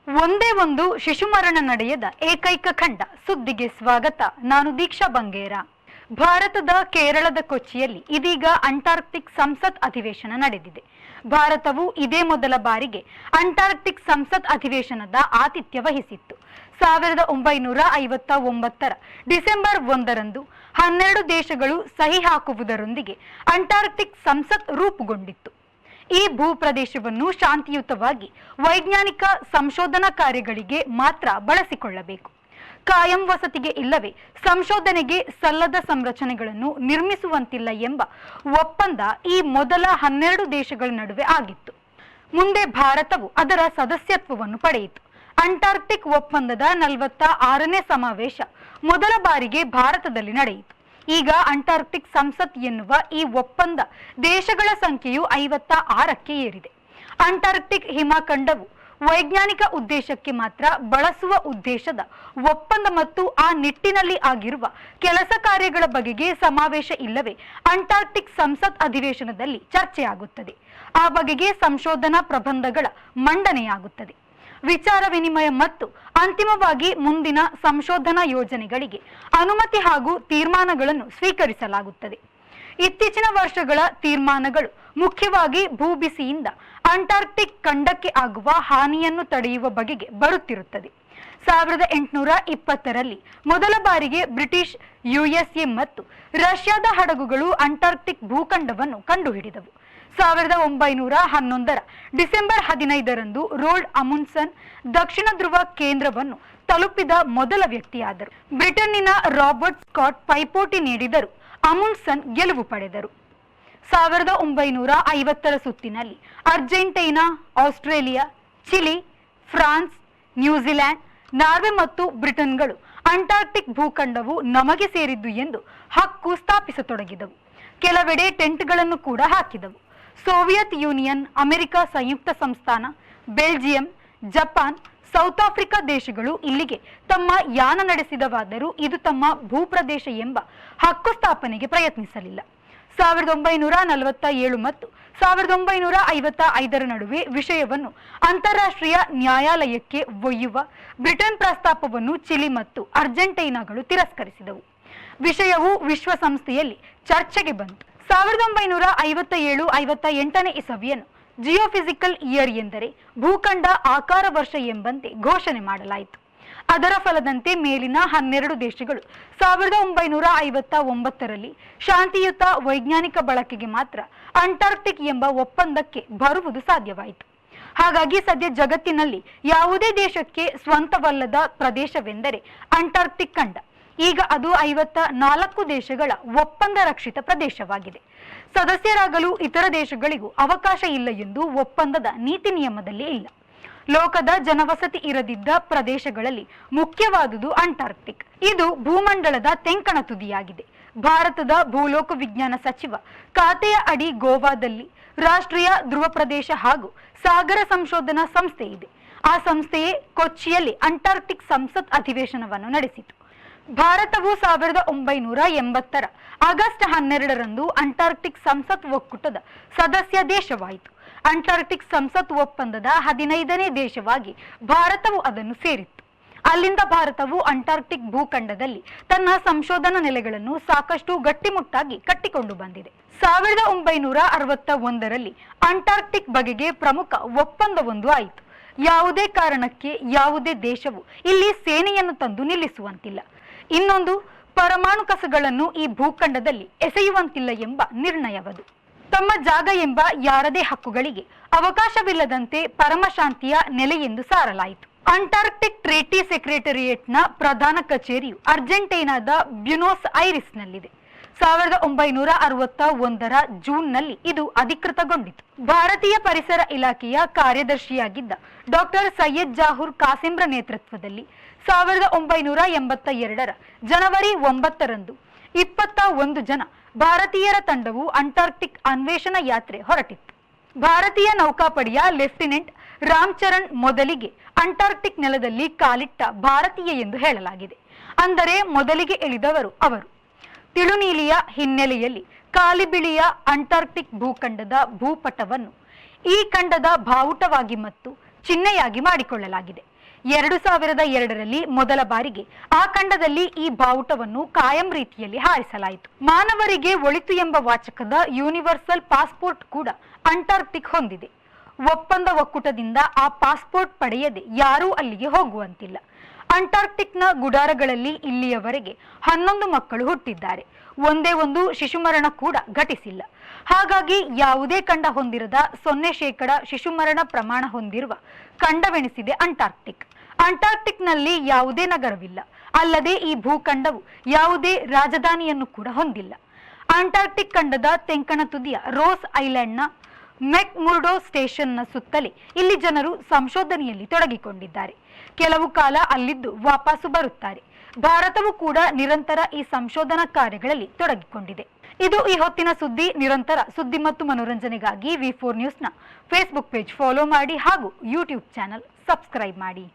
ಒಂದೇ ಒಂದು ಶಿಶುಮರಣ ನಡೆಯದ ಏಕೈಕ ಖಂಡ ಸುದ್ದಿಗೆ ಸ್ವಾಗತ. ನಾನು ದೀಕ್ಷಾ ಬಂಗೇರ. ಭಾರತದ ಕೇರಳದ ಕೊಚ್ಚಿಯಲ್ಲಿ ಇದೀಗ ಅಂಟಾರ್ಕ್ಟಿಕ್ ಸಂಸತ್ ಅಧಿವೇಶನ ನಡೆದಿದೆ. ಭಾರತವು ಇದೇ ಮೊದಲ ಬಾರಿಗೆ ಅಂಟಾರ್ಕ್ಟಿಕ್ ಸಂಸತ್ ಅಧಿವೇಶನದ ಆತಿಥ್ಯ ವಹಿಸಿತ್ತು. 1959 ಡಿಸೆಂಬರ್ 1ರಂದು 12 ದೇಶಗಳು ಸಹಿ ಹಾಕುವುದರೊಂದಿಗೆ ಅಂಟಾರ್ಕ್ಟಿಕ್ ಸಂಸತ್ ರೂಪುಗೊಂಡಿತ್ತು. ಈ ಭೂಪ್ರದೇಶವನ್ನು ಶಾಂತಿಯುತವಾಗಿ ವೈಜ್ಞಾನಿಕ ಸಂಶೋಧನಾ ಕಾರ್ಯಗಳಿಗೆ ಮಾತ್ರ ಬಳಸಿಕೊಳ್ಳಬೇಕು. ಕಾಯಂ ವಸತಿಗೆ ಇಲ್ಲವೇ ಸಂಶೋಧನೆಗೆ ಸಲ್ಲದ ಸಂರಚನೆಗಳನ್ನು ನಿರ್ಮಿಸುವಂತಿಲ್ಲ ಎಂಬ ಒಪ್ಪಂದ ಈ ಮೊದಲ 12 ದೇಶಗಳ ನಡುವೆ ಆಗಿತ್ತು. ಮುಂದೆ ಭಾರತವು ಅದರ ಸದಸ್ಯತ್ವವನ್ನು ಪಡೆಯಿತು. ಅಂಟಾರ್ಕ್ಟಿಕ್ ಒಪ್ಪಂದದ 46ನೇ ಸಮಾವೇಶ ಮೊದಲ ಬಾರಿಗೆ ಭಾರತದಲ್ಲಿ ನಡೆಯಿತು. ಈಗ ಅಂಟಾರ್ಕ್ಟಿಕ್ ಸಂಸತ್ ಎನ್ನುವ ಈ ಒಪ್ಪಂದ ದೇಶಗಳ ಸಂಖ್ಯೆಯು 56ಕ್ಕೆ ಏರಿದೆ. ಅಂಟಾರ್ಕ್ಟಿಕ್ ಹಿಮಖಂಡವು ವೈಜ್ಞಾನಿಕ ಉದ್ದೇಶಕ್ಕೆ ಮಾತ್ರ ಬಳಸುವ ಉದ್ದೇಶದ ಒಪ್ಪಂದ ಮತ್ತು ಆ ನಿಟ್ಟಿನಲ್ಲಿ ಆಗಿರುವ ಕೆಲಸ ಕಾರ್ಯಗಳ ಬಗೆಗೆ ಸಮಾವೇಶ ಇಲ್ಲವೇ ಅಂಟಾರ್ಕ್ಟಿಕ್ ಸಂಸತ್ ಅಧಿವೇಶನದಲ್ಲಿ ಚರ್ಚೆಯಾಗುತ್ತದೆ. ಆ ಬಗೆಗೆ ಸಂಶೋಧನಾ ಪ್ರಬಂಧಗಳ ಮಂಡನೆಯಾಗುತ್ತದೆ. ವಿಚಾರ ವಿನಿಮಯ ಮತ್ತು ಅಂತಿಮವಾಗಿ ಮುಂದಿನ ಸಂಶೋಧನಾ ಯೋಜನೆಗಳಿಗೆ ಅನುಮತಿ ಹಾಗೂ ತೀರ್ಮಾನಗಳನ್ನು ಸ್ವೀಕರಿಸಲಾಗುತ್ತದೆ. ಇತ್ತೀಚಿನ ವರ್ಷಗಳ ತೀರ್ಮಾನಗಳು ಮುಖ್ಯವಾಗಿ ಭೂಬಿಸಿಯಿಂದ ಅಂಟಾರ್ಕ್ಟಿಕ್ ಖಂಡಕ್ಕೆ ಆಗುವ ಹಾನಿಯನ್ನು ತಡೆಯುವ ಬಗೆಗೆ ಬರುತ್ತಿರುತ್ತದೆ. 1820ರಲ್ಲಿ ಮೊದಲ ಬಾರಿಗೆ ಬ್ರಿಟಿಷ್, ಯುಎಸ್ಎ ಮತ್ತು ರಷ್ಯಾದ ಹಡಗುಗಳು ಅಂಟಾರ್ಕ್ಟಿಕ್ ಭೂಖಂಡವನ್ನು ಕಂಡುಹಿಡಿದವು. 1911 ಡಿಸೆಂಬರ್ 15ರಂದು ರೋಲ್ಡ್ ಅಮುಂಡ್ಸನ್ ದಕ್ಷಿಣ ಧ್ರುವ ಕೇಂದ್ರವನ್ನು ತಲುಪಿದ ಮೊದಲ ವ್ಯಕ್ತಿಯಾದರು. ಬ್ರಿಟನ್ನಿನ ರಾಬರ್ಟ್ ಸ್ಕಾಟ್ ಪೈಪೋಟಿ ನೀಡಿದರು. ಅಮುಂಡ್ಸನ್ ಗೆಲುವು ಪಡೆದರು. 1950ರ ಸುತ್ತಿನಲ್ಲಿ Argentina, Australia, Chile, France, New Zealand, Norway ಮತ್ತು ಬ್ರಿಟನ್ಗಳು ಅಂಟಾರ್ಕ್ಟಿಕ್ ಭೂಖಂಡವು ನಮಗೆ ಸೇರಿದ್ದು ಎಂದು ಹಕ್ಕು ಸ್ಥಾಪಿಸತೊಡಗಿದವು. ಕೆಲವೆಡೆ ಟೆಂಟ್ಗಳನ್ನು ಕೂಡ ಹಾಕಿದವು. ಸೋವಿಯತ್ ಯೂನಿಯನ್, ಅಮೆರಿಕ ಸಂಯುಕ್ತ ಸಂಸ್ಥಾನ, ಬೆಲ್ಜಿಯಂ, ಜಪಾನ್, ಸೌತ್ ಆಫ್ರಿಕಾ ದೇಶಗಳು ಇಲ್ಲಿಗೆ ತಮ್ಮ ಯಾನ ನಡೆಸಿದವಾದರೂ ಇದು ತಮ್ಮ ಭೂಪ್ರದೇಶ ಎಂಬ ಹಕ್ಕು ಸ್ಥಾಪನೆಗೆ ಪ್ರಯತ್ನಿಸಲಿಲ್ಲ. 1947 ಮತ್ತು 1955ರ ನಡುವೆ ವಿಷಯವನ್ನು ಅಂತಾರಾಷ್ಟ್ರೀಯ ನ್ಯಾಯಾಲಯಕ್ಕೆ ಒಯ್ಯುವ ಬ್ರಿಟನ್ ಪ್ರಸ್ತಾಪವನ್ನು ಚಿಲಿ ಮತ್ತು ಅರ್ಜೆಂಟೈನಾಗಳು ತಿರಸ್ಕರಿಸಿದವು. ವಿಷಯವು ವಿಶ್ವಸಂಸ್ಥೆಯಲ್ಲಿ ಚರ್ಚೆಗೆ ಬಂತು. 1957-58ನೇ ಇಸವಿಯನ್ನು ಜಿಯೋಫಿಸಿಕಲ್ ಇಯರ್ ಎಂದರೆ ಭೂಖಂಡ ಆಕಾರ ವರ್ಷ ಎಂಬಂತೆ ಘೋಷಣೆ ಮಾಡಲಾಯಿತು. ಅದರ ಫಲದಂತೆ ಮೇಲಿನ 12 ದೇಶಗಳು 1959ರಲ್ಲಿ ಶಾಂತಿಯುತ ವೈಜ್ಞಾನಿಕ ಬಳಕೆಗೆ ಮಾತ್ರ ಅಂಟಾರ್ಕ್ಟಿಕ್ ಎಂಬ ಒಪ್ಪಂದಕ್ಕೆ ಬರುವುದು ಸಾಧ್ಯವಾಯಿತು. ಹಾಗಾಗಿ ಸದ್ಯ ಜಗತ್ತಿನಲ್ಲಿ ಯಾವುದೇ ದೇಶಕ್ಕೆ ಸ್ವಂತವಲ್ಲದ ಪ್ರದೇಶವೆಂದರೆ ಅಂಟಾರ್ಕ್ಟಿಕ್ ಖಂಡ. ಈಗ ಅದು 54 ದೇಶಗಳ ಒಪ್ಪಂದ ರಕ್ಷಿತ ಪ್ರದೇಶವಾಗಿದೆ. ಸದಸ್ಯರಾಗಲು ಇತರ ದೇಶಗಳಿಗೂ ಅವಕಾಶ ಇಲ್ಲ ಎಂದು ಒಪ್ಪಂದದ ನೀತಿ ನಿಯಮದಲ್ಲಿ ಇಲ್ಲ. ಲೋಕದ ಜನವಸತಿ ಇರದಿದ್ದ ಪ್ರದೇಶಗಳಲ್ಲಿ ಮುಖ್ಯವಾದುದು ಅಂಟಾರ್ಕ್ಟಿಕ್. ಇದು ಭೂಮಂಡಲದ ತೆಂಕಣ ತುದಿಯಾಗಿದೆ. ಭಾರತದ ಭೂಲೋಕ ವಿಜ್ಞಾನ ಸಚಿವ ಖಾತೆಯ ಅಡಿ ಗೋವಾದಲ್ಲಿ ರಾಷ್ಟ್ರೀಯ ಧ್ರುವ ಪ್ರದೇಶ ಹಾಗೂ ಸಾಗರ ಸಂಶೋಧನಾ ಸಂಸ್ಥೆ ಇದೆ. ಆ ಸಂಸ್ಥೆಯೇ ಕೊಚ್ಚಿಯಲ್ಲಿ ಅಂಟಾರ್ಕ್ಟಿಕ್ ಸಂಸತ್ ಅಧಿವೇಶನವನ್ನು ನಡೆಸಿತು. ಭಾರತವು 1980ರ ಆಗಸ್ಟ್ 12ರಂದು ಅಂಟಾರ್ಕ್ಟಿಕ್ ಸಂಸತ್ ಒಕ್ಕೂಟದ ಸದಸ್ಯ ದೇಶವಾಯಿತು. ಅಂಟಾರ್ಕ್ಟಿಕ್ ಸಂಸತ್ ಒಪ್ಪಂದದ 15ನೇ ದೇಶವಾಗಿ ಭಾರತವು ಅದನ್ನು ಸೇರಿತ್ತು. ಅಲ್ಲಿಂದ ಭಾರತವು ಅಂಟಾರ್ಕ್ಟಿಕ್ ಭೂಖಂಡದಲ್ಲಿ ತನ್ನ ಸಂಶೋಧನಾ ನೆಲೆಗಳನ್ನು ಸಾಕಷ್ಟು ಗಟ್ಟಿಮುಟ್ಟಾಗಿ ಕಟ್ಟಿಕೊಂಡು ಬಂದಿದೆ. 1961ರಲ್ಲಿ ಅಂಟಾರ್ಕ್ಟಿಕ್ ಬಗೆಗೆ ಪ್ರಮುಖ ಒಪ್ಪಂದವೊಂದು ಆಯಿತು. ಯಾವುದೇ ಕಾರಣಕ್ಕೆ ಯಾವುದೇ ದೇಶವು ಇಲ್ಲಿ ಸೇನೆಯನ್ನು ತಂದು ನಿಲ್ಲಿಸುವಂತಿಲ್ಲ. ಇನ್ನೊಂದು, ಪರಮಾಣು ಕಸಗಳನ್ನು ಈ ಭೂಖಂಡದಲ್ಲಿ ಎಸೆಯುವಂತಿಲ್ಲ ಎಂಬ ನಿರ್ಣಯವದು. ತಮ್ಮ ಜಾಗ ಎಂಬ ಯಾರದೇ ಹಕ್ಕುಗಳಿಗೆ ಅವಕಾಶವಿಲ್ಲದಂತೆ ಪರಮಶಾಂತಿಯ ನೆಲೆ ಎಂದು ಸಾರಲಾಯಿತು. ಅಂಟಾರ್ಕ್ಟಿಕ್ ಟ್ರೀಟಿ ಸೆಕ್ರೆಟರಿಯೇಟ್ನ ಪ್ರಧಾನ ಕಚೇರಿಯು ಅರ್ಜೆಂಟೈನಾದ ಬ್ಯೂನೋಸ್ ಐರಿಸ್ನಲ್ಲಿದೆ. 1961ರ ಜೂನ್ನಲ್ಲಿ ಇದು ಅಧಿಕೃತಗೊಂಡಿತು. ಭಾರತೀಯ ಪರಿಸರ ಇಲಾಖೆಯ ಕಾರ್ಯದರ್ಶಿಯಾಗಿದ್ದ ಡಾಕ್ಟರ್ ಸೈಯದ್ ಜಾಹೂರ್ ಕಾಸಿಂರ ನೇತೃತ್ವದಲ್ಲಿ 1982ರ ಜನವರಿ 9ರಂದು 21 ಜನ ಭಾರತೀಯರ ತಂಡವು ಅಂಟಾರ್ಕ್ಟಿಕ್ ಅನ್ವೇಷಣಾ ಯಾತ್ರೆ ಹೊರಟಿತ್ತು. ಭಾರತೀಯ ನೌಕಾಪಡೆಯ ಲೆಫ್ಟಿನೆಂಟ್ ರಾಮ್ಚರಣ್ ಮೊದಲಿಗೆ ಅಂಟಾರ್ಕ್ಟಿಕ್ ನೆಲದಲ್ಲಿ ಕಾಲಿಟ್ಟ ಭಾರತೀಯ ಎಂದು ಹೇಳಲಾಗಿದೆ. ಅಂದರೆ ಮೊದಲಿಗೆ ಇಳಿದವರು ಅವರು. ತಿಳುನೀಲಿಯ ಹಿನ್ನೆಲೆಯಲ್ಲಿ ಕಾಲಿಬಿಳಿಯ ಅಂಟಾರ್ಕ್ಟಿಕ್ ಭೂಖಂಡದ ಭೂಪಟವನ್ನು ಈ ಖಂಡದ ಬಾವುಟವಾಗಿ ಮತ್ತು ಚಿಹ್ನೆಯಾಗಿ ಮಾಡಿಕೊಳ್ಳಲಾಗಿದೆ. 2002ರಲ್ಲಿ ಮೊದಲ ಬಾರಿಗೆ ಆ ಖಂಡದಲ್ಲಿ ಈ ಬಾವುಟವನ್ನು ಕಾಯಂ ರೀತಿಯಲ್ಲಿ ಹಾರಿಸಲಾಯಿತು. ಮಾನವರಿಗೆ ಒಳಿತು ಎಂಬ ವಾಚಕದ ಯೂನಿವರ್ಸಲ್ ಪಾಸ್ಪೋರ್ಟ್ ಕೂಡ ಅಂಟಾರ್ಕ್ಟಿಕ್ ಹೊಂದಿದೆ. ಒಪ್ಪಂದ ಒಕ್ಕೂಟದಿಂದ ಆ ಪಾಸ್ಪೋರ್ಟ್ ಪಡೆಯದೆ ಯಾರೂ ಅಲ್ಲಿಗೆ ಹೋಗುವಂತಿಲ್ಲ. ಅಂಟಾರ್ಕ್ಟಿಕ್ನ ಗುಡಾರಗಳಲ್ಲಿ ಇಲ್ಲಿಯವರೆಗೆ 11 ಮಕ್ಕಳು ಹುಟ್ಟಿದ್ದಾರೆ. ಒಂದೇ ಒಂದು ಶಿಶುಮರಣ ಕೂಡ ಘಟಿಸಿಲ್ಲ. ಹಾಗಾಗಿ ಯಾವುದೇ ಖಂಡ ಹೊಂದಿರದ 0% ಶಿಶುಮರಣ ಪ್ರಮಾಣ ಹೊಂದಿರುವ ಖಂಡವೆನಿಸಿದೆ ಅಂಟಾರ್ಕ್ಟಿಕ್. ಅಂಟಾರ್ಕ್ಟಿಕ್ನಲ್ಲಿ ಯಾವುದೇ ನಗರವಿಲ್ಲ. ಅಲ್ಲದೆ ಈ ಭೂಖಂಡವು ಯಾವುದೇ ರಾಜಧಾನಿಯನ್ನು ಕೂಡ ಹೊಂದಿಲ್ಲ. ಅಂಟಾರ್ಕ್ಟಿಕ್ ಖಂಡದ ತೆಂಕಣ ತುದಿಯ ರೋಸ್ ಐಲ್ಯಾಂಡ್ನ ಮೆಕ್ಮುರ್ಡೋ ಸ್ಟೇಷನ್ನ ಸುತ್ತಲೇ ಇಲ್ಲಿ ಜನರು ಸಂಶೋಧನೆಯಲ್ಲಿ ತೊಡಗಿಕೊಂಡಿದ್ದಾರೆ. ಕೆಲವು ಕಾಲ ಅಲ್ಲಿದ್ದು ವಾಪಸ್ಸು ಬರುತ್ತಾರೆ. ಭಾರತವು ಕೂಡ ನಿರಂತರ ಈ ಸಂಶೋಧನಾ ಕಾರ್ಯಗಳಲ್ಲಿ ತೊಡಗಿಕೊಂಡಿದೆ. ಇದು ಈ ಹೊತ್ತಿನ ಸುದ್ದಿ. ನಿರಂತರ ಸುದ್ದಿ ಮತ್ತು ಮನೋರಂಜನೆಗಾಗಿ V4 ನ್ಯೂಸ್ನ ಫೇಸ್ಬುಕ್ ಪೇಜ್ ಫಾಲೋ ಮಾಡಿ ಹಾಗೂ ಯೂಟ್ಯೂಬ್ ಚಾನಲ್ ಸಬ್ಸ್ಕ್ರೈಬ್ ಮಾಡಿ.